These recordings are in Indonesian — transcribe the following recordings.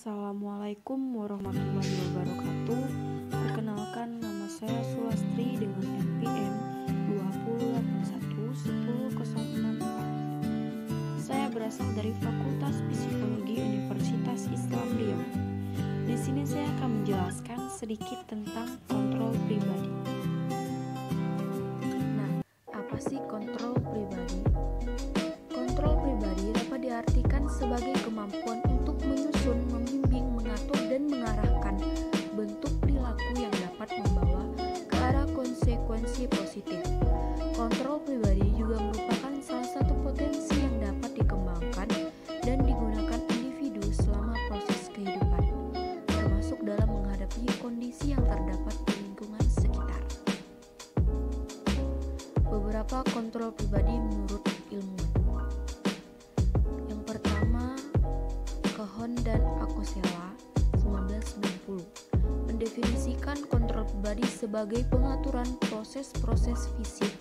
Assalamualaikum warahmatullahi wabarakatuh. Perkenalkan, nama saya Sulastri dengan NPM 208110064. Saya berasal dari Fakultas Psikologi Universitas Islam Riau. Di sini saya akan menjelaskan sedikit tentang kontrol pribadi. Nah, apa sih kontrol pribadi? Kontrol pribadi dapat diartikan sebagai kemampuan untuk menyusun, membimbing, mengatur, dan mengarahkan bentuk perilaku yang dapat membawa ke arah konsekuensi positif. Kontrol pribadi juga merupakan salah satu potensi yang dapat dikembangkan dan digunakan individu selama proses kehidupan, termasuk dalam menghadapi kondisi yang terdapat di lingkungan sekitar. Beberapa kontrol pribadi menurut ilmuwan. Yang pertama, Cohen dan Akosela 1990 mendefinisikan kontrol pribadi sebagai pengaturan proses-proses fisik,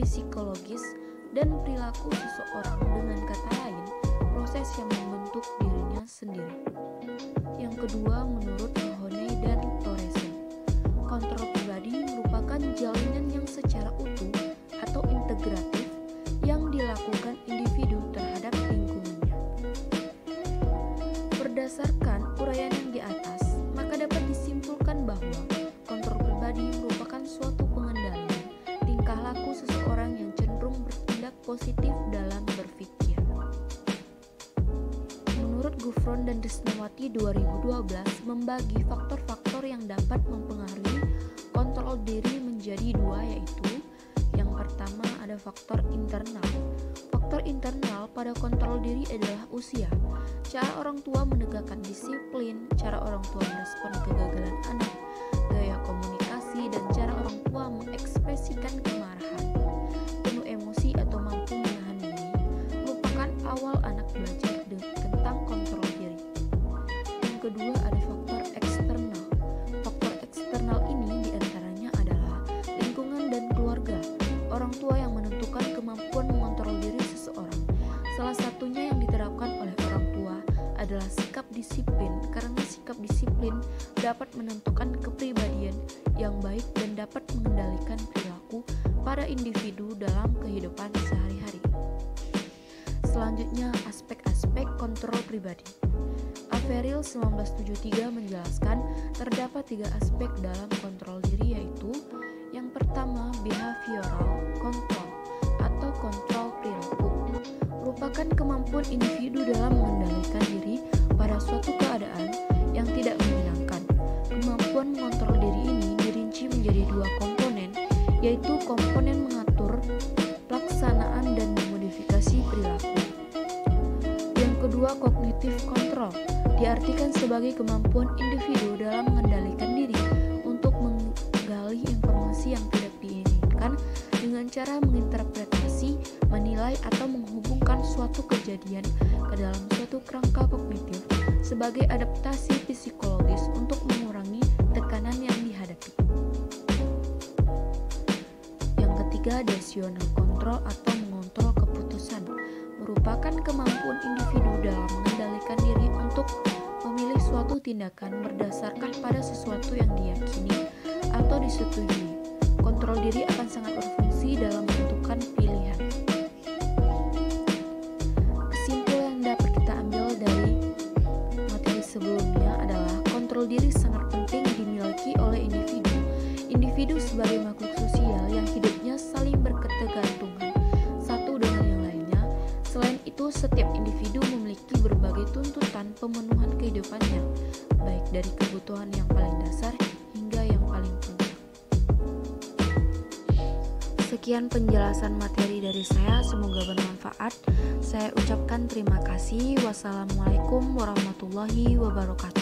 psikologis, dan perilaku seseorang, dengan kata lain, proses yang membentuk dirinya sendiri. Yang kedua, menurut Mahoney dan Thoresen, kontrol pribadi merupakan jalinan yang secara utuh atau integratif yang dilakukan individu terhadap lingkungannya. Berdasarkan uraian yang di atas, maka dapat disimpulkan bahwa kontrol pribadi merupakan suatu pengendalian tingkah laku seseorang yang cenderung bertindak positif dalam berpikir. Menurut Gufron dan Desnawati 2012 membagi faktor-faktor yang dapat mempengaruhi kontrol diri menjadi dua, yaitu yang pertama ada faktor internal. Faktor internal pada kontrol diri adalah usia, cara orang tua menegakkan disiplin, cara orang tua merespon kegagalan anak, gaya komunikasi, dan cara orang tua mengekspresikan kemarahan, penuh emosi atau mampu menahan diri, merupakan awal anak belajar tentang kontrol diri. Yang kedua ada faktor eksternal. Faktor eksternal ini diantaranya adalah lingkungan dan keluarga. Orang tua yang menentukan kemampuan mengontrol diri seseorang. Salah satunya yang diterapkan oleh orang tua adalah sikap disiplin, karena sikap disiplin dapat menentukan kepribadian yang baik dan dapat mengendalikan perilaku pada individu dalam kehidupan sehari-hari. Selanjutnya, aspek-aspek kontrol pribadi. Averill 1973 menjelaskan terdapat 3 aspek dalam kontrol diri, yaitu yang pertama, behavioral control atau kontrol perilaku, merupakan kemampuan individu dalam mengendalikan diri pada suatu keadaan yang tidak menyenangkan. Kemampuan mengontrol diri ini dirinci menjadi 2 komponen, yaitu komponen mengatur, pelaksanaan, dan memodifikasi perilaku. Yang kedua, cognitive control diartikan sebagai kemampuan individu dalam mengendalikan diri untuk menggali informasi yang tidak diinginkan dengan cara menginterpretasi, menilai, atau menghubungkan suatu kejadian ke dalam suatu kerangka kognitif sebagai adaptasi psikologis untuk mengurangi tekanan yang dihadapi. Yang ketiga, decisional control atau mengontrol keputusan, merupakan kemampuan individu dalam mengendalikan diri untuk memilih suatu tindakan berdasarkan pada sesuatu yang diyakini atau disetujui. Kontrol diri akan sangat berfungsi dalam menentukan pilihan. Kesimpulan yang dapat kita ambil dari materi sebelumnya adalah kontrol diri sangat penting dimiliki oleh individu. Individu sebagai makhluk sosial yang hidupnya saling berketergantungan satu dengan yang lainnya. Selain itu, setiap individu memiliki berbagai tuntutan pemenuhan kehidupannya, baik dari kebutuhan yang paling dasar hingga yang paling puncak. Sekian penjelasan materi dari saya, semoga bermanfaat. Saya ucapkan terima kasih. Wassalamualaikum warahmatullahi wabarakatuh.